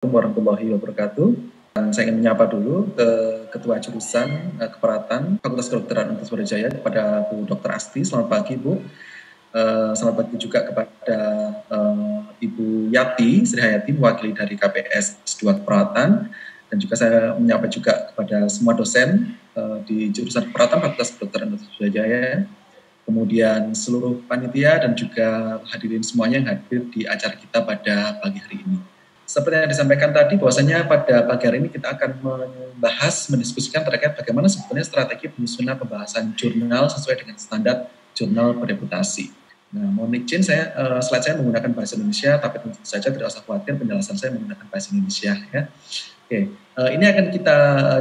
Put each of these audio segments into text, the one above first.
Warahmatullahi wabarakatuh. Dan saya ingin menyapa dulu ke Ketua Jurusan Keperawatan Fakultas Kedokteran Universitas Brawijaya kepada Bu Dr. Asti. Selamat pagi Bu. Selamat pagi juga kepada Ibu Yati Sri Hayati, mewakili dari KPS S2 Keperawatan. Dan juga saya menyapa juga kepada semua dosen di Jurusan Keperawatan Fakultas Kedokteran Universitas Brawijaya. Kemudian seluruh panitia dan juga hadirin semuanya yang hadir di acara kita pada pagi hari ini. Seperti yang disampaikan tadi, bahwasanya pada pagi hari ini kita akan mendiskusikan terkait bagaimana sebetulnya strategi penyusunan pembahasan jurnal sesuai dengan standar jurnal bereputasi. Nah, mohon izin slide saya menggunakan bahasa Indonesia, tapi tentu saja tidak usah khawatir penjelasan saya menggunakan bahasa Indonesia. Ya. Oke, ini akan kita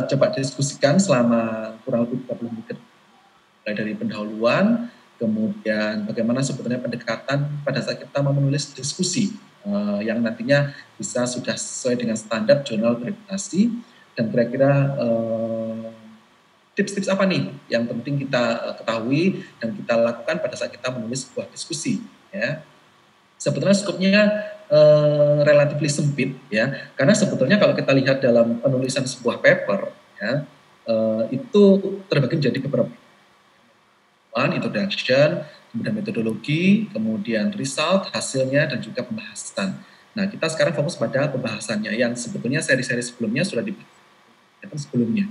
coba diskusikan selama kurang lebih 30 menit mulai dari pendahuluan, kemudian bagaimana sebetulnya pendekatan pada saat kita mau menulis diskusi yang nantinya bisa sudah sesuai dengan standar jurnal bereputasi, dan kira-kira tips-tips apa nih yang penting kita ketahui dan kita lakukan pada saat kita menulis sebuah diskusi. Ya. Sebetulnya skopnya relatif sempit, ya, karena sebetulnya kalau kita lihat dalam penulisan sebuah paper, ya, itu terbagi menjadi beberapa introduction, kemudian metodologi, kemudian result, hasilnya, dan juga pembahasan. Nah, kita sekarang fokus pada pembahasannya yang sebetulnya seri-seri sebelumnya sudah dibahas sebelumnya.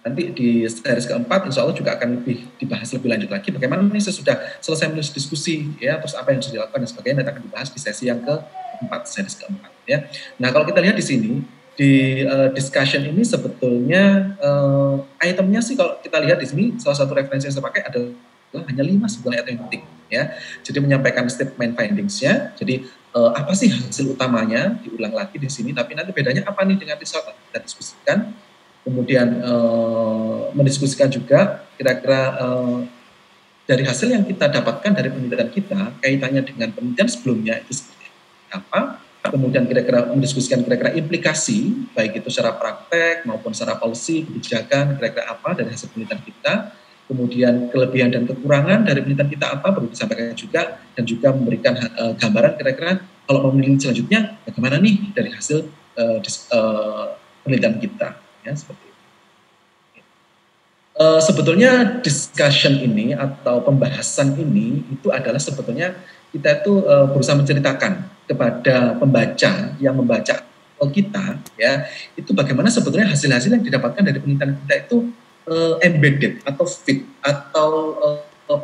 Nanti di seri keempat, insya Allah juga akan dibahas lebih lanjut lagi. Bagaimana ini sesudah selesai menulis diskusi, ya, terus apa yang harus dilakukan dan sebagainya, nanti akan dibahas di sesi yang keempat, seri keempat. Ya. Nah, kalau kita lihat di sini, di discussion ini sebetulnya itemnya sih kalau kita lihat di sini salah satu referensi yang saya pakai adalah hanya 5 sebenarnya item yang penting, ya. Jadi menyampaikan statement findings-nya. Jadi apa sih hasil utamanya diulang lagi di sini, tapi nanti bedanya apa nih dengan result kita diskusikan. Kemudian mendiskusikan juga kira-kira dari hasil yang kita dapatkan dari penelitian kita kaitannya dengan penelitian sebelumnya itu seperti apa. Kemudian kira-kira mendiskusikan kira-kira implikasi, baik itu secara praktek maupun secara policy, kebijakan, kira-kira apa dari hasil penelitian kita. Kemudian kelebihan dan kekurangan dari penelitian kita apa perlu disampaikan juga, dan juga memberikan gambaran kira-kira kalau mau meneliti selanjutnya bagaimana nih dari hasil penelitian kita, ya, seperti itu. Sebetulnya discussion ini atau pembahasan ini itu adalah sebetulnya kita itu berusaha menceritakan kepada pembaca yang membaca kita, ya, itu bagaimana sebetulnya hasil-hasil yang didapatkan dari penelitian kita itu embedded atau fit atau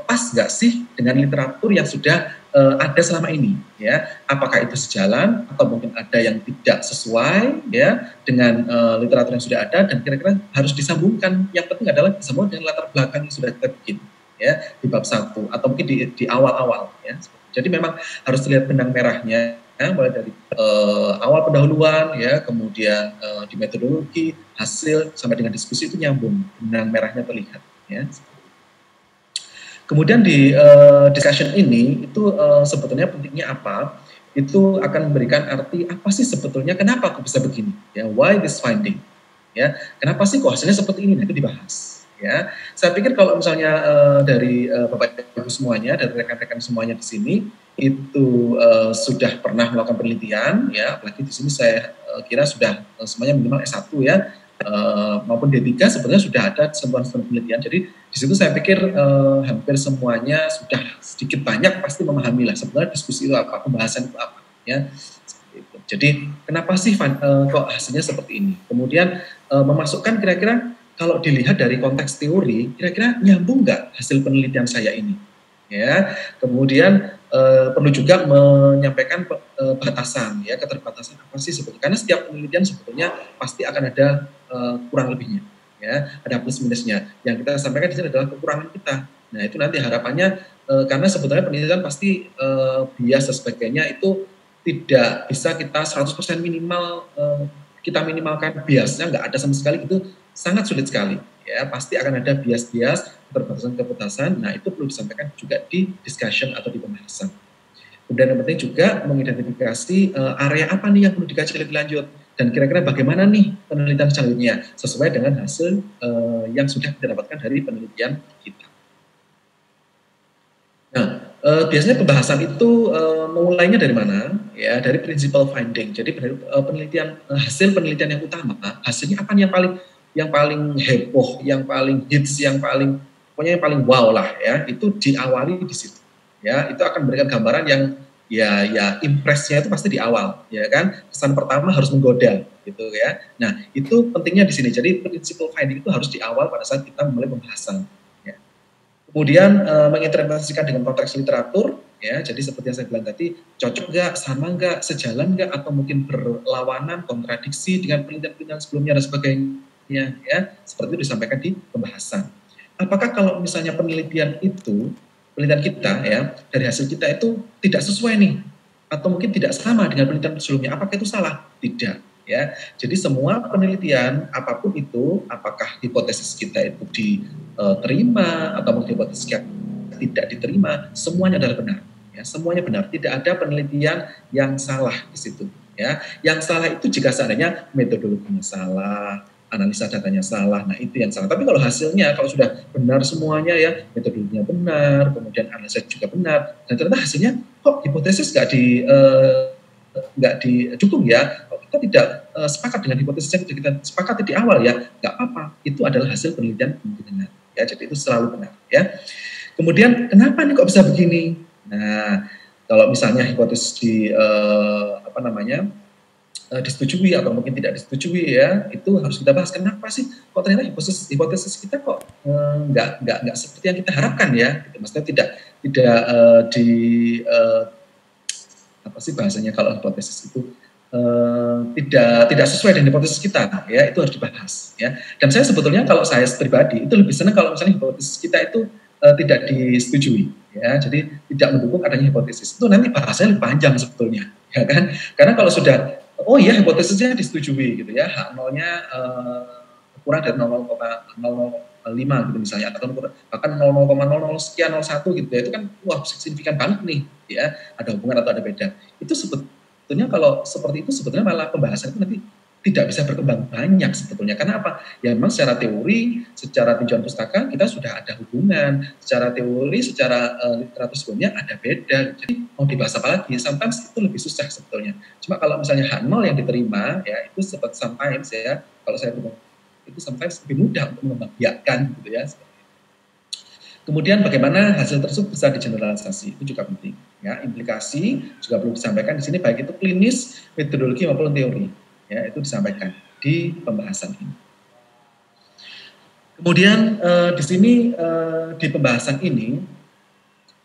pas nggak sih dengan literatur yang sudah ada selama ini, ya, apakah itu sejalan atau mungkin ada yang tidak sesuai, ya, dengan literatur yang sudah ada, dan kira-kira harus disambungkan. Yang penting adalah disambungkan dengan latar belakang yang sudah kita bikin, ya, di bab 1 atau mungkin di awal-awal, ya. Jadi memang harus terlihat benang merahnya, ya, mulai dari awal pendahuluan, ya, kemudian di metodologi, hasil sampai dengan diskusi itu nyambung, benang merahnya terlihat, ya. Kemudian di discussion ini itu sebetulnya pentingnya apa? Itu akan memberikan arti apa sih sebetulnya kenapa aku bisa begini? Ya, why this finding? Ya, kenapa sih kok hasilnya seperti ini? Nah, itu dibahas. Ya, saya pikir kalau misalnya dari Bapak Ibu semuanya, dari rekan-rekan semuanya di sini itu sudah pernah melakukan penelitian, ya, apalagi di sini saya kira sudah semuanya minimal S1, ya, maupun D3 sebenarnya sudah ada sentuhan-sentuhan penelitian. Jadi di situ saya pikir hampir semuanya sudah sedikit banyak pasti memahami lah sebenarnya diskusi itu apa, pembahasan itu apa, ya. Jadi kenapa sih kok hasilnya seperti ini? Kemudian memasukkan kira-kira kalau dilihat dari konteks teori, kira-kira nyambung nggak hasil penelitian saya ini? Ya, kemudian perlu juga menyampaikan batasan, ya, keterbatasan apa sih sebetulnya, karena setiap penelitian sebetulnya pasti akan ada kurang lebihnya, ya, ada plus minusnya. Yang kita sampaikan di sini adalah kekurangan kita. Nah, itu nanti harapannya karena sebetulnya penelitian pasti bias dan sebagainya itu tidak bisa kita 100% minimal kita minimalkan biasnya, nggak ada sama sekali, itu sangat sulit sekali, ya, pasti akan ada bias-bias, keterbatasan-keterbatasan. Nah, itu perlu disampaikan juga di discussion atau di pembahasan. Kemudian yang penting juga mengidentifikasi area apa nih yang perlu dikaji lebih lanjut, dan kira-kira bagaimana nih penelitian selanjutnya sesuai dengan hasil yang sudah kita dapatkan dari penelitian kita. Nah, Biasanya pembahasan itu memulainya dari mana? Ya, dari principal finding. Jadi penelitian hasil penelitian yang utama, hasilnya apa nih yang paling heboh, yang paling hits, yang paling pokoknya yang paling wow lah ya. Itu diawali di situ. Ya, itu akan memberikan gambaran yang ya impresnya itu pasti di awal, ya kan? Kesan pertama harus menggoda gitu ya. Nah, itu pentingnya di sini. Jadi principal finding itu harus di awal pada saat kita memulai pembahasan. Kemudian menginterpretasikan dengan konteks literatur, ya. Jadi seperti yang saya bilang tadi, cocok nggak, sama nggak, sejalan nggak, atau mungkin berlawanan, kontradiksi dengan penelitian-penelitian sebelumnya dan sebagainya, ya. Seperti itu disampaikan di pembahasan. Apakah kalau misalnya penelitian kita, ya, dari hasil kita itu tidak sesuai nih, atau mungkin tidak sama dengan penelitian sebelumnya, apakah itu salah? Tidak. Ya, jadi semua penelitian apapun itu, apakah hipotesis kita itu diterima atau mungkin hipotesis kita tidak diterima, semuanya adalah benar. Ya, semuanya benar. Tidak ada penelitian yang salah di situ. Ya, yang salah itu jika seandainya metodologinya salah, analisa datanya salah, nah itu yang salah. Tapi kalau hasilnya, kalau sudah benar semuanya ya, metodologinya benar, kemudian analisa juga benar, dan ternyata hasilnya kok hipotesis nggak didukung ya, kita tidak sepakat dengan hipotesis yang kita sepakati di awal ya, nggak apa-apa, itu adalah hasil penelitian benar ya, jadi itu selalu benar ya. Kemudian kenapa nih kok bisa begini? Nah, kalau misalnya hipotesis disetujui atau mungkin tidak disetujui ya, itu harus kita bahas kenapa sih kok ternyata hipotesis kita kok nggak seperti yang kita harapkan ya, gitu. Maksudnya tidak di apa sih bahasanya kalau hipotesis itu tidak sesuai dengan hipotesis kita ya, itu harus dibahas ya. Dan saya sebetulnya kalau saya pribadi itu lebih senang kalau misalnya hipotesis kita itu tidak disetujui ya, jadi tidak mendukung adanya hipotesis, itu nanti bahasanya lebih panjang sebetulnya ya kan, karena kalau sudah oh iya hipotesisnya disetujui gitu ya, H0-nya kurang dari 0,05 gitu misalnya, atau bahkan 0,00 sekian 01 gitu ya, itu kan wah signifikan banget nih ya, ada hubungan atau ada beda. Itu sebetulnya kalau seperti itu sebetulnya malah pembahasan itu nanti tidak bisa berkembang banyak sebetulnya. Karena apa? Ya memang secara teori, secara tinjauan pustaka kita sudah ada hubungan, secara teori, secara literatur sebelumnya ada beda. Jadi mau dibahas apa lagi? Sometimes itu lebih susah sebetulnya. Cuma kalau misalnya H0 yang diterima, ya itu sometimes ya, kalau saya itu sometimes lebih mudah untuk membiarkan gitu ya. Kemudian bagaimana hasil tersebut bisa digeneralisasi, itu juga penting. Ya, implikasi juga perlu disampaikan di sini, baik itu klinis, metodologi maupun teori. Ya, itu disampaikan di pembahasan ini. Kemudian di sini di pembahasan ini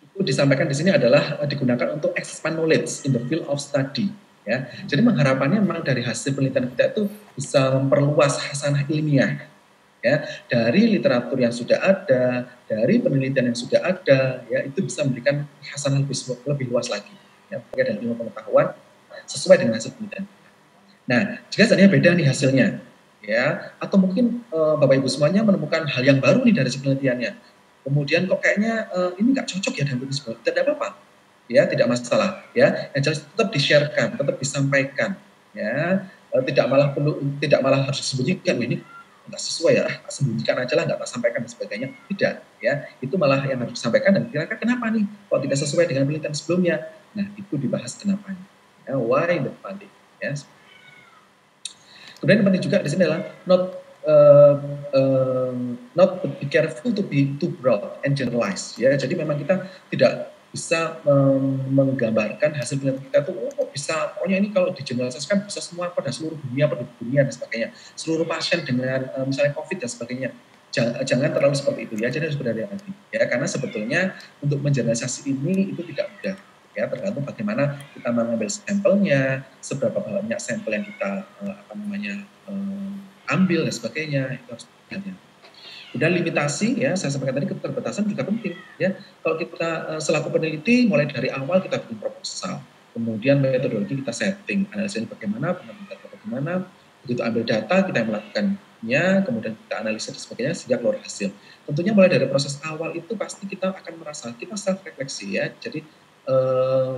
itu disampaikan di sini adalah digunakan untuk expand knowledge in the field of study. Ya, jadi mengharapannya memang dari hasil penelitian kita itu bisa memperluas hasanah ilmiah. Ya, dari literatur yang sudah ada, dari penelitian yang sudah ada, ya itu bisa memberikan hasanah lebih luas lagi, ya, terkait dengan ilmu pengetahuan sesuai dengan hasil penelitian. Nah, jika seandainya beda nih hasilnya, ya, atau mungkin Bapak Ibu semuanya menemukan hal yang baru nih dari penelitiannya, kemudian kok kayaknya ini nggak cocok ya dengan penelitian, tidak apa-apa, ya, tidak masalah, ya, yang jelas tetap di-sharekan, tetap disampaikan, ya, tidak malah harus disembunyikan ini nggak sesuai ya, sembunyikan aja lah, nggak tak sampaikan dan sebagainya, tidak ya, itu malah yang harus disampaikan dan kira-kira kenapa nih kok tidak sesuai dengan penelitian sebelumnya. Nah, itu dibahas kenapanya, ya, why the funding ya. Kemudian yang penting juga di sini adalah not to be careful to be too broad and generalized ya, jadi memang kita tidak bisa menggambarkan hasil penelitian kita tuh bisa pokoknya ini kalau digeneralisasikan bisa semua pada seluruh dunia dan sebagainya, seluruh pasien dengan misalnya COVID dan sebagainya. Jangan terlalu seperti itu ya, jadi harus berhati-hati ya, karena sebetulnya untuk mengeneralisasi ini itu tidak mudah ya, tergantung bagaimana kita mengambil sampelnya, seberapa banyak sampel yang kita ambil dan sebagainya, itu harus berhati-hati. Dan limitasi ya, saya sampaikan tadi keterbatasan juga penting ya. Kalau kita selaku peneliti mulai dari awal kita bikin proposal, kemudian metodologi kita setting, analisanya bagaimana, penelitian bagaimana, begitu ambil data kita melakukannya, kemudian kita analisis dan sebagainya sehingga keluar hasil. Tentunya mulai dari proses awal itu pasti kita akan merasa kita self refleksi ya. Jadi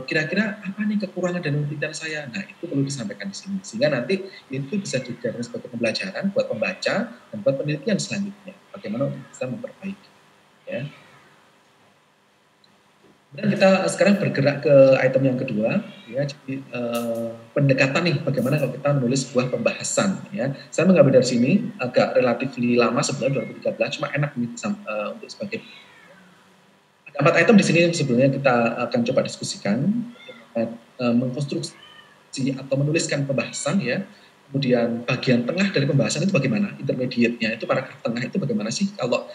kira-kira apa nih kekurangan dan penelitian saya? Nah, itu perlu disampaikan di sini sehingga nanti itu bisa dijadikan sebagai pembelajaran buat pembaca dan buat penelitian selanjutnya. Bagaimana untuk bisa memperbaiki, ya. Dan kita sekarang bergerak ke item yang kedua, ya. Jadi pendekatan nih, bagaimana kalau kita menulis sebuah pembahasan, ya. Saya mengambil dari sini agak relatif lama sebenarnya 2013, cuma enak nih untuk sebagai ada 4 item di sini sebelumnya kita akan coba diskusikan, mengkonstruksi atau menuliskan pembahasan, ya. Kemudian bagian tengah dari pembahasan itu bagaimana? Intermediate-nya itu paragraf tengah itu bagaimana sih? Kalau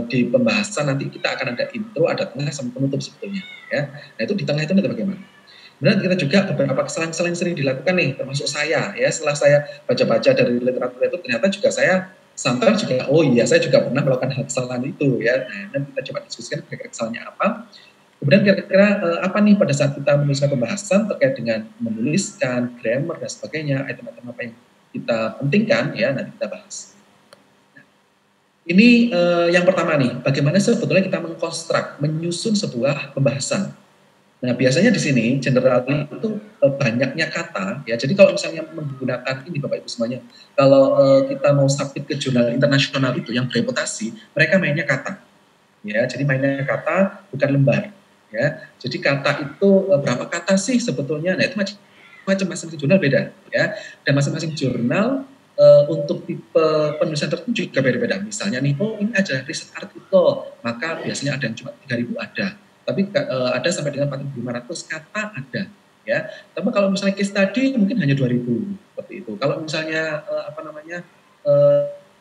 di pembahasan nanti kita akan ada intro, ada tengah, sama penutup sebetulnya. Ya. Nah itu di tengah itu nanti bagaimana? Kemudian kita juga beberapa kesalahan-kesalahan yang sering dilakukan nih, termasuk saya. Ya setelah saya baca-baca dari literatur itu ternyata juga saya sometimes juga, oh iya saya juga pernah melakukan hal kesalahan itu. Ya. Nah nanti kita coba diskusikan kira-kira kesalahannya apa. Kemudian kira-kira apa nih pada saat kita menuliskan pembahasan terkait dengan menuliskan, grammar, dan sebagainya, item-item apa yang kita pentingkan, ya nanti kita bahas. Nah, ini yang pertama nih, bagaimana sebetulnya kita mengkonstruk, menyusun sebuah pembahasan. Nah biasanya di sini, generally itu banyaknya kata, ya jadi kalau misalnya menggunakan ini Bapak Ibu semuanya, kalau kita mau submit ke jurnal internasional itu yang bereputasi, mereka mainnya kata. Ya, jadi mainnya kata bukan lembar. Ya, jadi kata itu berapa kata sih sebetulnya? Nah itu masing-masing jurnal beda, ya. Dan masing-masing jurnal untuk tipe penulisan tertentu juga beda-beda. Misalnya nih, oh ini aja riset artikel, maka biasanya ada yang cuma 3.000 ada, tapi ada sampai dengan 4.500 kata ada. Ya, tapi kalau misalnya case study mungkin hanya 2.000 seperti itu. Kalau misalnya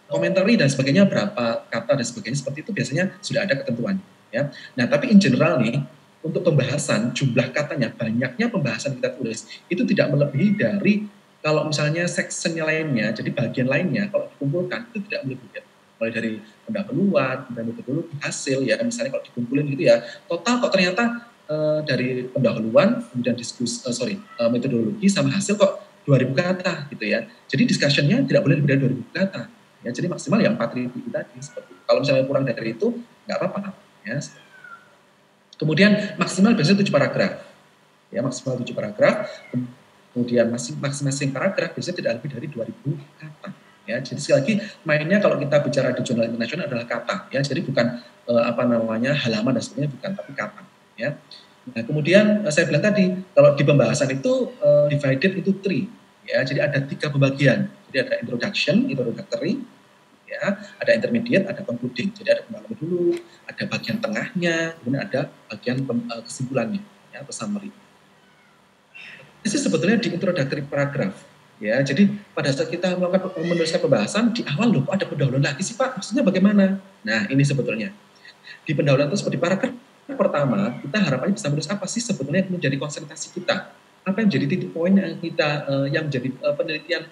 komentari dan sebagainya berapa kata dan sebagainya seperti itu biasanya sudah ada ketentuan, ya. Nah tapi in general nih untuk pembahasan jumlah katanya, banyaknya pembahasan kita tulis itu tidak melebihi dari kalau misalnya sectionnya lainnya, jadi bagian lainnya kalau dikumpulkan itu tidak melebihi, mulai dari pendahuluan, kemudian metodologi, hasil, ya misalnya kalau dikumpulin gitu ya total kok ternyata dari pendahuluan kemudian metodologi sama hasil kok 2.000 kata gitu ya. Jadi discussionnya tidak boleh lebih dari 2.000 kata. Ya, jadi maksimal yang 4.000 tadi seperti itu. Kalau misalnya kurang dari itu nggak apa-apa, ya. Kemudian maksimal biasanya 7 paragraf. Ya, maksimal 7 paragraf. Kemudian masing-masing paragraf biasanya tidak lebih dari 2.000 kata. Ya, jadi sekali lagi mainnya kalau kita bicara di jurnal internasional adalah kata, ya. Jadi bukan halaman dan sebagainya, bukan, tapi kata, ya. Nah, kemudian saya bilang tadi kalau di pembahasan itu divided into 3. Ya, jadi ada 3 pembagian. Jadi ada introduction, introductory, ya, ada intermediate, ada concluding. Jadi ada pendalaman dulu, ada bagian tengahnya, kemudian ada bagian kesimpulannya, ya, atau summary. Ini sebetulnya di introductory paragraph, ya. Jadi pada saat kita melakukan menuliskan pembahasan di awal loh, ada pendahuluan lagi sih Pak, maksudnya bagaimana? Nah ini sebetulnya di pendahuluan itu seperti paragraf pertama kita harapannya bisa menulis apa sih sebetulnya yang menjadi konsentrasi kita, apa yang menjadi titik poin yang kita yang menjadi penelitian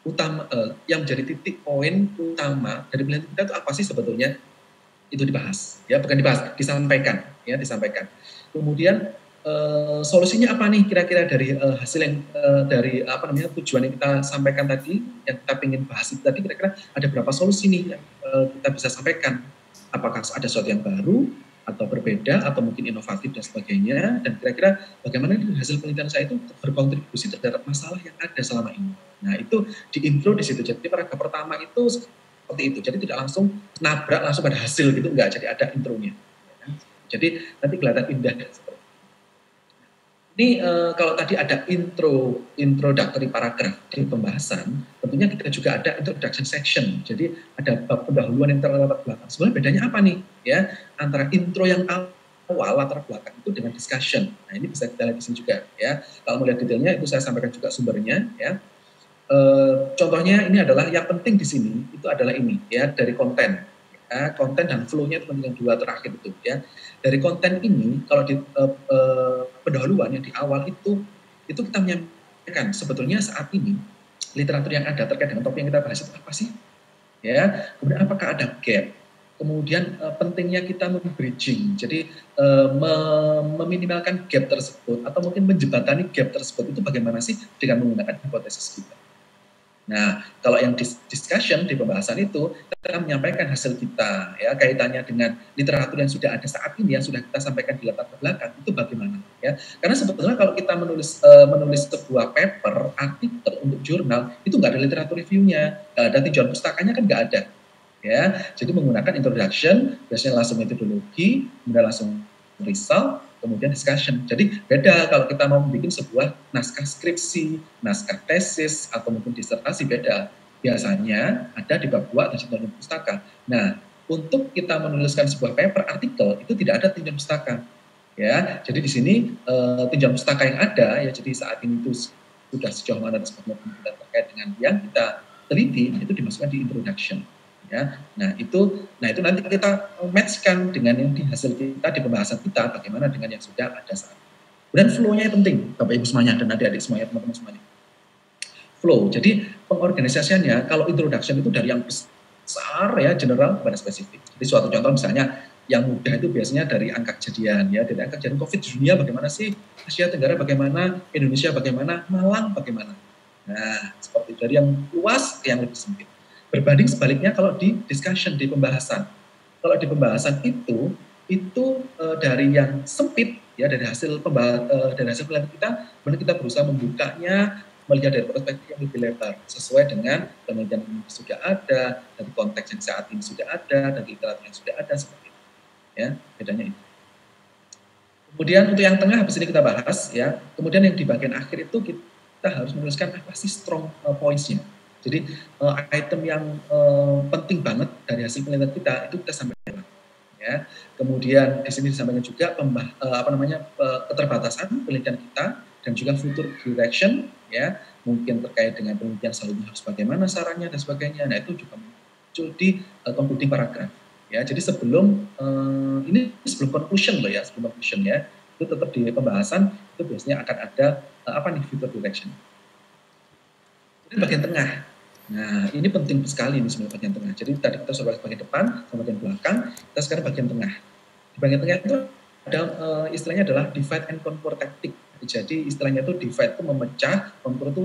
utama, yang menjadi titik poin utama dari penelitian kita itu apa sih sebetulnya, itu dibahas, ya, bukan dibahas, disampaikan, ya, disampaikan. Kemudian solusinya apa nih kira-kira dari hasil yang dari tujuan yang kita sampaikan tadi, yang kita ingin bahas itu tadi, kira-kira ada berapa solusi nih yang kita bisa sampaikan, apakah ada sesuatu yang baru atau berbeda atau mungkin inovatif dan sebagainya, dan kira-kira bagaimana hasil penelitian saya itu berkontribusi terhadap masalah yang ada selama ini. Nah itu di intro di situ. Jadi paragraf pertama itu seperti itu. Jadi tidak langsung nabrak langsung pada hasil gitu, enggak. Jadi ada intronya. Jadi nanti kelihatan indah. Ini kalau tadi ada introductory paragraph di pembahasan, tentunya kita juga ada introduction section. Jadi ada bab pendahuluan yang terlatar belakang. Sebenarnya bedanya apa nih, ya, antara intro yang awal latar belakang itu dengan discussion. Nah ini bisa kita lihat di sini juga, ya. Kalau melihat detailnya itu saya sampaikan juga sumbernya, ya. Contohnya ini adalah yang penting di sini itu adalah ini, ya, dari konten. Konten dan flow-nya itu yang dua terakhir itu, ya. Dari konten ini kalau di pendahuluan yang di awal itu kita menyampaikan sebetulnya saat ini literatur yang ada terkait dengan topik yang kita bahas itu apa sih, ya. Kemudian apakah ada gap, kemudian pentingnya kita membridging, jadi meminimalkan gap tersebut atau mungkin menjembatani gap tersebut itu bagaimana sih dengan menggunakan hipotesis kita. Nah, kalau yang discussion di pembahasan itu kita menyampaikan hasil kita, ya, kaitannya dengan literatur yang sudah ada saat ini yang sudah kita sampaikan di latar belakang itu bagaimana, ya? Karena sebetulnya kalau kita menulis sebuah paper, artikel untuk jurnal itu nggak ada literatur reviewnya, nggak ada tinjauan pustakanya kan nggak ada, ya. Jadi menggunakan introduction, biasanya langsung metodologi, kemudian langsung result, kemudian discussion. Jadi beda kalau kita mau bikin sebuah naskah skripsi, naskah tesis, atau mungkin disertasi, beda. Biasanya ada di bab 2 atau tinjauan pustaka. Nah, untuk kita menuliskan sebuah paper, artikel, itu tidak ada tinjauan pustaka. Ya, jadi di sini tinjauan pustaka yang ada, ya jadi saat ini itu sudah sejauh mana sebabnya kita terkait dengan yang kita teliti, itu dimasukkan di introduction. Ya, nah itu nanti kita matchkan dengan yang di hasil kita di pembahasan kita, bagaimana dengan yang sudah ada saat ini. Kemudian flow-nya penting, Bapak Ibu semuanya dan adik-adik semuanya, teman-teman semuanya. Flow, jadi pengorganisasiannya kalau introduction itu dari yang besar ya general kepada spesifik. Jadi suatu contoh misalnya yang mudah itu biasanya dari angka kejadian ya, dari angka kejadian COVID di dunia bagaimana sih, Asia Tenggara bagaimana, Indonesia bagaimana, Malang bagaimana. Nah, seperti dari yang luas ke yang lebih sempit. Berbanding sebaliknya kalau di discussion, di pembahasan. Kalau di pembahasan itu dari yang sempit ya, dari hasil penelitian kita, kemudian kita berusaha membukanya, melihat dari perspektif yang lebih lebar sesuai dengan penelitian yang sudah ada, dari konteks yang saat ini sudah ada, dari literatur yang sudah ada, seperti itu. Ya, bedanya itu. Kemudian untuk yang tengah habis ini kita bahas ya. Kemudian yang di bagian akhir itu kita harus menuliskan apa sih strong points-nya. Jadi item yang penting banget dari hasil penelitian kita itu kita sampaikan. Ya. Kemudian di sini disampaikan juga keterbatasan penelitian kita dan juga future direction ya, mungkin terkait dengan penelitian selanjutnya harus bagaimana sarannya dan sebagainya. Nah, itu juga muncul di concluding paragraph. Ya, jadi sebelum conclusion loh ya, sebelum conclusion ya, itu tetap di pembahasan itu biasanya akan ada future direction. Ini bagian tengah. Nah, ini penting sekali ini sebenarnya bagian tengah. Jadi tadi kita sudah bagian depan sama bagian belakang, kita sekarang bagian tengah. Di bagian tengah itu ada istilahnya adalah divide and conquer tactic. Jadi istilahnya itu divide itu memecah, conquer itu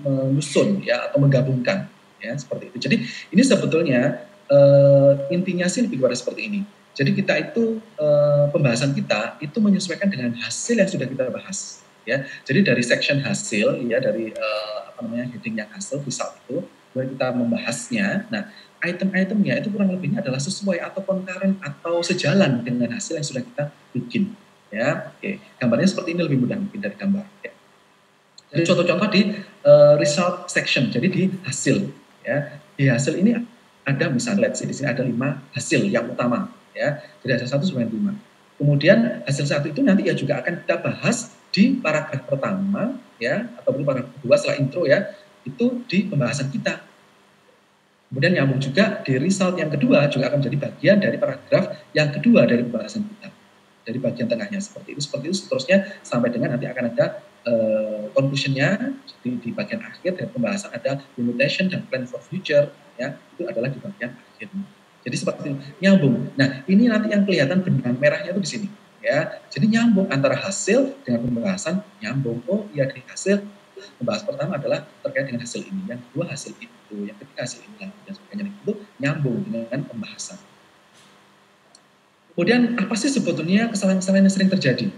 menyusun ya atau menggabungkan ya, seperti itu. Jadi ini sebetulnya intinya sih lebih kepada seperti ini. Jadi kita itu pembahasan kita itu menyesuaikan dengan hasil yang sudah kita bahas ya. Jadi dari section hasil ya, dari heading yang hasil result itu, kemudian kita membahasnya. Nah, item-itemnya itu kurang lebihnya adalah sesuai atau concurrent atau sejalan dengan hasil yang sudah kita bikin. Ya, oke. Gambarnya seperti ini lebih mudah mungkin dari gambar. Ya. Jadi contoh-contoh di result section. Jadi di hasil. Ya, di hasil ini ada misalnya, let's say di sini ada 5 hasil yang utama. Ya, jadi hasil 1 sampai 5. Kemudian hasil 1 itu nanti ya juga akan kita bahas di paragraf pertama ya, atau paragraf kedua setelah intro ya, itu di pembahasan kita. Kemudian nyambung juga di result yang kedua juga akan menjadi bagian dari paragraf yang kedua dari pembahasan kita. Dari bagian tengahnya seperti itu seterusnya sampai dengan nanti akan ada conclusion-nya di bagian akhir dari pembahasan ada limitation dan plan for future ya, itu adalah di bagian akhir. Jadi seperti itu, nyambung. Nah, ini nanti yang kelihatan benang merahnya itu di sini. Ya, jadi nyambung antara hasil dengan pembahasan, nyambung. Oh iya, dari hasil pembahasan pertama adalah terkait dengan hasil ini, yang kedua hasil itu, yang ketiga hasil ini, dan sebagainya. Itu nyambung dengan pembahasan. Kemudian apa sih sebetulnya kesalahan-kesalahan yang sering terjadi?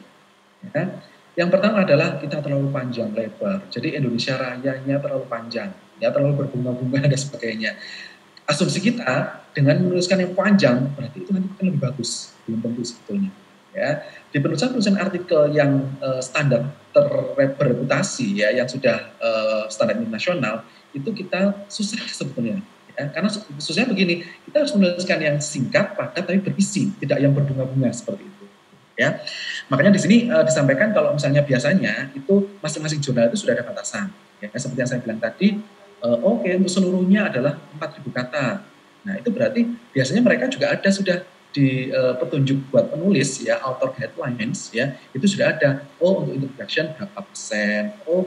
Ya, yang pertama adalah kita terlalu panjang lebar. Jadi Indonesia Rayanya terlalu panjang, ya terlalu berbunga-bunga dan sebagainya. Asumsi kita dengan menuliskan yang panjang berarti itu nanti akan lebih bagus, belum tentu sebetulnya. Ya, di penulisan artikel yang standar berreputasi ya, yang sudah standar internasional, itu kita susah sebetulnya ya, karena susahnya begini, kita harus menuliskan yang singkat, padat tapi berisi, tidak yang berbunga-bunga seperti itu ya. Makanya di sini disampaikan kalau misalnya biasanya itu masing-masing jurnal itu sudah ada batasan ya, seperti yang saya bilang tadi. Oke, untuk seluruhnya adalah 4.000 kata. Nah, itu berarti biasanya mereka juga ada sudah di petunjuk buat penulis ya, author guidelines ya, itu sudah ada. Oh, untuk introduction berapa persen, oh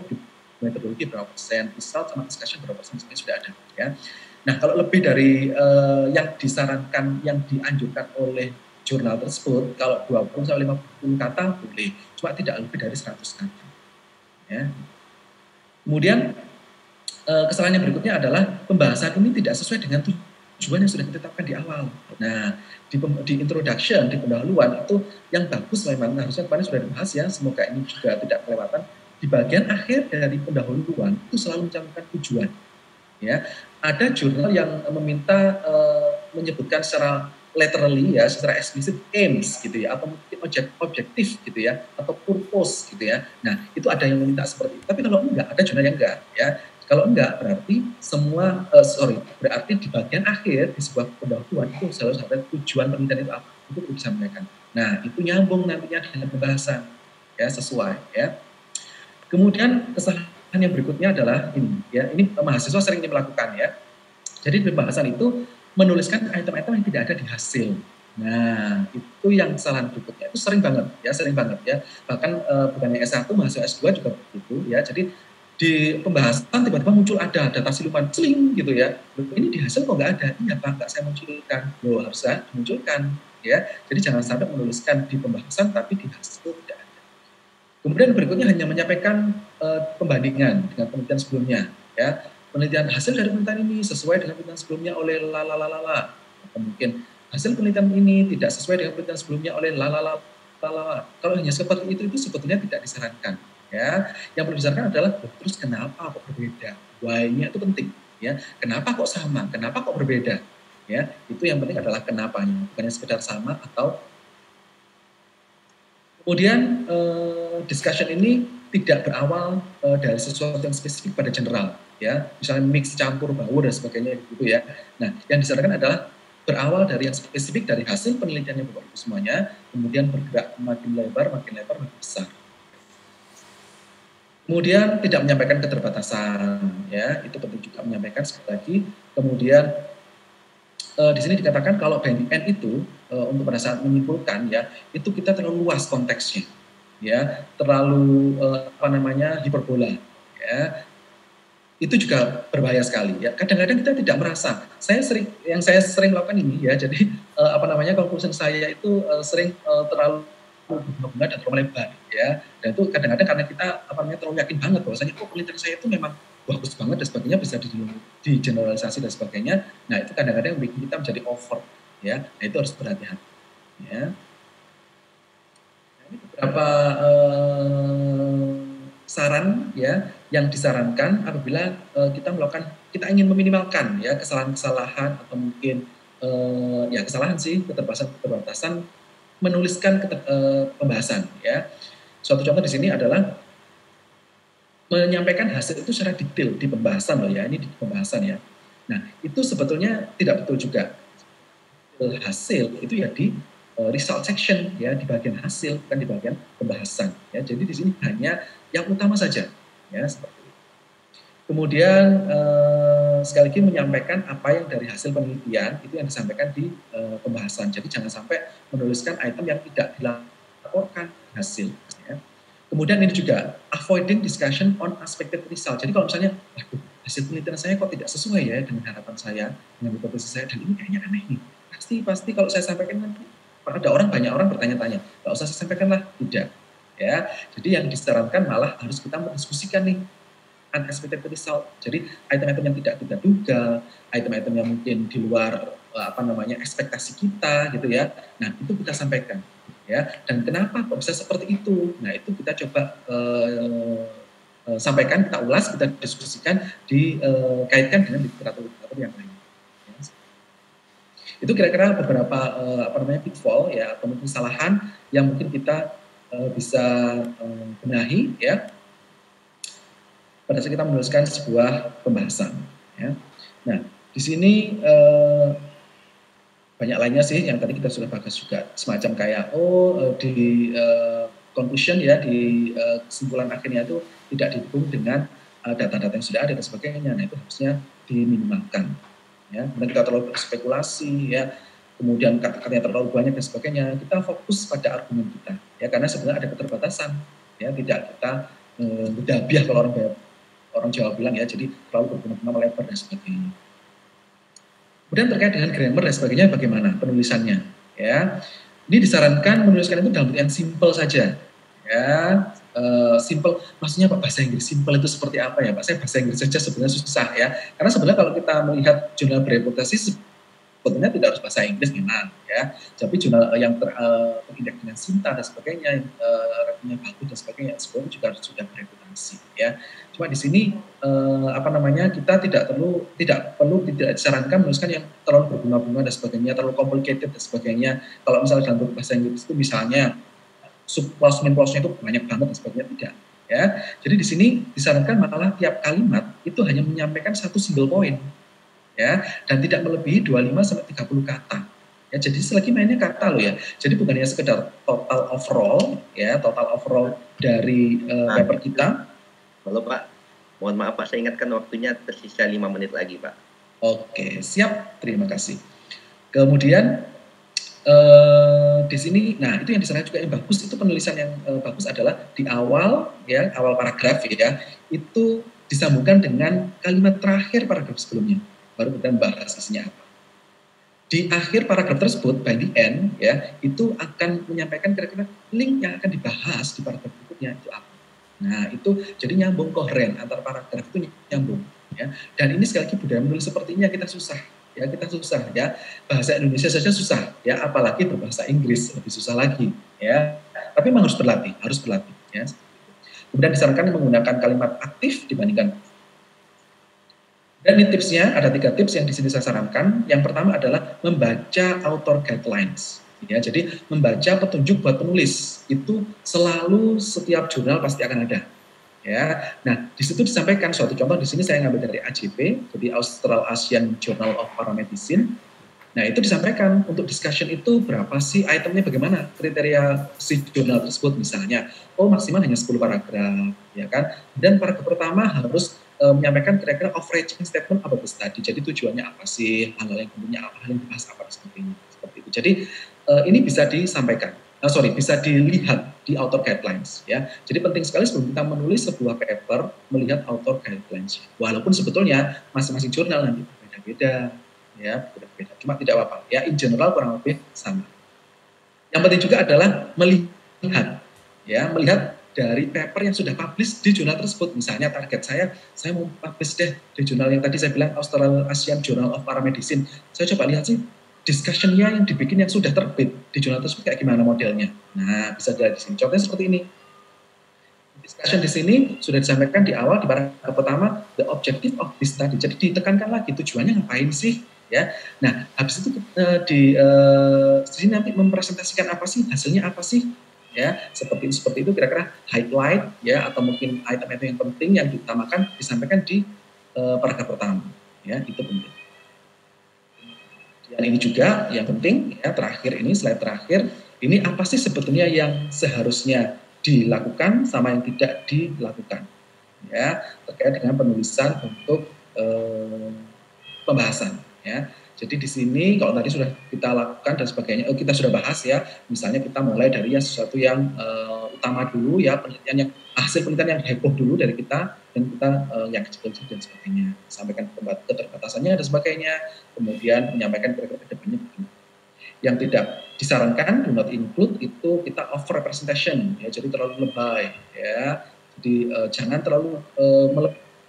metodologi berapa persen, result sama discussion berapa persen, sudah ada ya. Nah, kalau lebih dari yang disarankan, yang dianjurkan oleh jurnal tersebut, kalau 20 sampai 50 kata boleh, cuma tidak lebih dari 100 kata. Ya. Kemudian kesalahan yang berikutnya adalah pembahasan ini tidak sesuai dengan tujuan yang sudah ditetapkan di awal. Nah, di introduction, di pendahuluan itu yang bagus memang harusnya kemarin sudah dibahas ya, semoga ini juga tidak kelewatan. Di bagian akhir dari pendahuluan itu selalu mencantumkan tujuan. Ya, ada jurnal yang meminta menyebutkan secara literally ya, secara eksplisit aims gitu ya, atau mungkin objektif gitu ya, atau purpose gitu ya. Nah, itu ada yang meminta seperti itu. Tapi kalau enggak, ada zona yang enggak ya. Kalau enggak, berarti berarti di bagian akhir di sebuah pendahuluan itu selalu ada tujuan penelitian itu apa, itu perlu disampaikan. Nah, itu nyambung nantinya dengan pembahasan ya, sesuai ya. Kemudian kesalahan yang berikutnya adalah ini ya, ini mahasiswa sering melakukan ya. Jadi pembahasan itu menuliskan item-item yang tidak ada di hasil. Nah, itu yang kesalahan berikutnya. Itu sering banget ya. Bahkan bukannya S1, mahasiswa S2 juga begitu ya. Jadi di pembahasan tiba-tiba muncul ada data siluman celing gitu ya. Ini di hasil kok nggak ada? Iya Pak, nggak saya munculkan. Loh, harusnya dimunculkan ya. Jadi jangan sampai menuliskan di pembahasan tapi di hasil tidak ada. Kemudian berikutnya hanya menyampaikan pembandingan dengan penelitian sebelumnya ya. Penelitian hasil dari penelitian ini sesuai dengan penelitian sebelumnya oleh lalalala. Atau mungkin hasil penelitian ini tidak sesuai dengan penelitian sebelumnya oleh lalalala. Kalau hanya seperti itu sebetulnya tidak disarankan. Ya, yang perlu disarankan adalah terus kenapa kok berbeda? Why-nya itu penting. Ya, kenapa kok sama? Kenapa kok berbeda? Ya, itu yang penting adalah kenapanya, bukannya sekedar sama atau. Kemudian discussion ini tidak berawal dari sesuatu yang spesifik pada general, ya, misalnya mix campur baur dan sebagainya gitu ya. Nah, yang disarankan adalah berawal dari yang spesifik dari hasil penelitiannya Bapak Ibu semuanya, kemudian bergerak makin lebar, makin besar. Kemudian tidak menyampaikan keterbatasan, ya, itu penting juga menyampaikan sekali lagi. Kemudian di sini dikatakan kalau by the end itu untuk pada saat menyimpulkan ya, itu kita terlalu luas konteksnya, ya, terlalu hiperbola, ya. Itu juga berbahaya sekali ya. Kadang-kadang kita tidak merasa. Saya sering melakukan ini ya. Jadi conclusion saya itu sering terlalu berbunga dan terlalu lebar ya. Dan itu kadang-kadang karena kita terlalu yakin banget bahwasanya penelitian saya itu memang bagus banget dan sebagainya, bisa digeneralisasi dan sebagainya. Nah, itu kadang-kadang bikin kita menjadi over ya. Nah, itu harus berhati-hati ya. Nah, ini beberapa saran ya yang disarankan apabila kita ingin meminimalkan ya kesalahan-kesalahan atau mungkin kesalahan sih, keterbatasan menuliskan pembahasan ya. Suatu contoh di sini adalah menyampaikan hasil itu secara detail di pembahasan loh ya, ini di pembahasan ya. Nah, itu sebetulnya tidak betul juga. Hasil itu ya di result section ya, di bagian hasil, bukan di bagian pembahasan ya. Jadi di sini hanya yang utama saja ya, seperti itu. Kemudian sekali lagi menyampaikan apa yang dari hasil penelitian itu yang disampaikan di pembahasan. Jadi jangan sampai menuliskan item yang tidak dilaporkan hasil ya. Kemudian ini juga avoiding discussion on expected result. Jadi kalau misalnya hasil penelitian saya kok tidak sesuai ya dengan harapan saya, dengan hipotesis saya, dan ini kayaknya aneh nih. Pasti kalau saya sampaikan nanti banyak orang bertanya-tanya, nggak usah saya sampaikan lah, tidak ya. Jadi yang disarankan malah harus kita mendiskusikan nih unexpected result. Jadi item-item yang tidak kita duga, item-item yang mungkin di luar ekspektasi kita gitu ya. Nah, itu kita sampaikan ya. Dan kenapa kok bisa seperti itu? Nah, itu kita coba sampaikan, kita ulas, kita diskusikan, dikaitkan dengan literatur yang lain. Ya. Itu kira-kira beberapa pitfall ya, atau mungkin kesalahan yang mungkin kita bisa benahi ya pada saat kita menuliskan sebuah pembahasan ya. Nah, di sini banyak lainnya sih yang tadi kita sudah bahas juga, semacam kayak di conclusion ya, di kesimpulan akhirnya itu tidak didukung dengan data-data yang sudah ada dan sebagainya. Nah, itu harusnya diminimalkan ya. Kemudian kita terlalu berspekulasi ya, kemudian kata-katanya terlalu banyak dan sebagainya. Kita fokus pada argumen kita ya, karena sebenarnya ada keterbatasan ya, tidak kita berdabiah kalau orang Jawa bilang ya, jadi terlalu berguna-guna melebar dan sebagainya. Kemudian terkait dengan grammar dan sebagainya, bagaimana penulisannya ya. Ini disarankan menuliskan itu dalam bentuk yang simple saja ya. Simple maksudnya Pak, bahasa Inggris simple itu seperti apa ya Pak? Saya bahasa Inggris saja sebenarnya susah ya, karena sebenarnya kalau kita melihat jurnal bereputasi sebetulnya tidak harus bahasa Inggris memang ya, tapi jurnal yang terindeks dengan Sinta dan sebagainya, ratingnya bagus dan sebagainya, sebetulnya juga sudah bereputasi ya. Cuma di sini kita tidak disarankan menuliskan yang terlalu berbunga-bunga dan sebagainya, terlalu complicated dan sebagainya. Kalau misalnya dalam bahasa Inggris itu misalnya subclause main clause-nya itu banyak banget dan sebagainya, tidak ya. Jadi di sini disarankan malah tiap kalimat itu hanya menyampaikan satu single point ya, dan tidak melebihi 25 sampai 30 kata. Ya, jadi selagi mainnya kata loh ya. Jadi bukan hanya sekedar total overall ya, total overall dari paper kita. Halo Pak, mohon maaf Pak, saya ingatkan waktunya tersisa 5 menit lagi Pak. Oke, siap, terima kasih. Kemudian di sini, nah itu yang disarankan juga yang bagus, itu penulisan yang bagus adalah di awal ya, awal paragraf ya, itu disambungkan dengan kalimat terakhir paragraf sebelumnya, baru kita bahas isinya apa. Di akhir paragraf tersebut, by the end ya, itu akan menyampaikan kira-kira link yang akan dibahas di paragraf berikutnya itu apa. Nah itu jadi nyambung, koheren antar paragraf itu nyambung ya. Dan ini sekali lagi budaya menulis sepertinya kita susah ya, bahasa Indonesia saja susah ya, apalagi berbahasa Inggris lebih susah lagi ya. Tapi memang harus berlatih ya. Kemudian disarankan menggunakan kalimat aktif dibandingkan. Dan ini tipsnya, ada 3 tips yang di sini saya sarankan. Yang pertama adalah membaca author guidelines. Ya, jadi membaca petunjuk buat penulis itu selalu setiap jurnal pasti akan ada. Ya, nah di situ disampaikan suatu contoh, di sini saya ngambil dari AJP, jadi Australasian Journal of Paramedicine. Nah itu disampaikan untuk discussion itu berapa sih itemnya, bagaimana kriteria si jurnal tersebut misalnya. Oh maksimal hanya 10 paragraf, ya kan. Dan paragraf pertama harus menyampaikan kira-kira overarching statement about the study. Jadi tujuannya apa sih, hal-hal yang pentingnya apa, hal yang dibahas apa, seperti itu. Jadi ini bisa disampaikan, bisa dilihat di author guidelines ya. Jadi penting sekali sebelum kita menulis sebuah paper melihat author guidelines. Walaupun sebetulnya masing-masing jurnal nanti berbeda-beda ya, berbeda-beda. Cuma tidak apa-apa ya, in general kurang lebih sama. Yang penting juga adalah melihat dari paper yang sudah publish di jurnal tersebut. Misalnya target saya mau publish deh di jurnal yang tadi saya bilang Australasian Journal of Paramedicine. Saya coba lihat sih discussion-nya yang dibikin yang sudah terbit di jurnal tersebut kayak gimana modelnya. Nah, bisa dilihat di sini. Contohnya seperti ini. Discussion di sini sudah disampaikan di awal di paragraf pertama, the objective of this study. Jadi ditekankan lagi tujuannya ngapain sih, ya. Nah, habis itu di sini nanti mempresentasikan apa sih, hasilnya apa sih, ya. Seperti itu kira-kira highlight ya, atau mungkin item-item yang penting yang diutamakan disampaikan di paragraf pertama, ya. Itu penting. Dan ini juga yang penting ya, terakhir ini, slide terakhir, ini apa sih sebetulnya yang seharusnya dilakukan sama yang tidak dilakukan ya, terkait dengan penulisan untuk pembahasan ya. Jadi di sini kalau tadi sudah kita lakukan dan sebagainya, kita sudah bahas ya, misalnya kita mulai dari sesuatu yang utama dulu ya, penelitian yang hasil penelitian yang heboh dulu dari kita, dan kita yang kecil-kecil dan sebagainya, sampaikan keterbatasannya dan sebagainya, kemudian menyampaikan kira-kira ke depannya begini. Yang tidak disarankan, do not include, itu kita over representation ya, jadi terlalu lebay ya, jadi jangan terlalu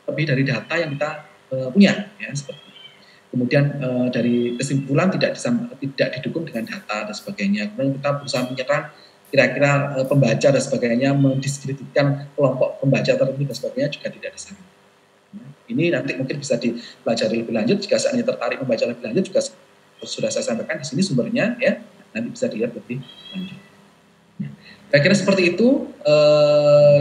lebih dari data yang kita punya ya, seperti itu. Kemudian dari kesimpulan tidak didukung dengan data dan sebagainya. Kemudian kita berusaha menyerang kira-kira pembaca dan sebagainya, mendiskreditkan kelompok pembaca tertentu dan sebagainya juga tidak disarankan. Ini nanti mungkin bisa dipelajari lebih lanjut, jika seandainya tertarik membaca lebih lanjut juga sudah saya sampaikan di sini sumbernya ya, nanti bisa dilihat lebih lanjut. Kira-kira seperti itu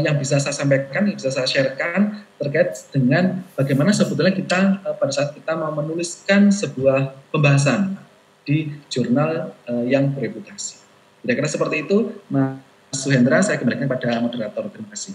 yang bisa saya sampaikan, yang bisa saya sharekan terkait dengan bagaimana sebetulnya kita pada saat kita mau menuliskan sebuah pembahasan di jurnal yang bereputasi. Kira-kira seperti itu, Mas Suhendra, saya kembalikan pada moderator. Terima kasih.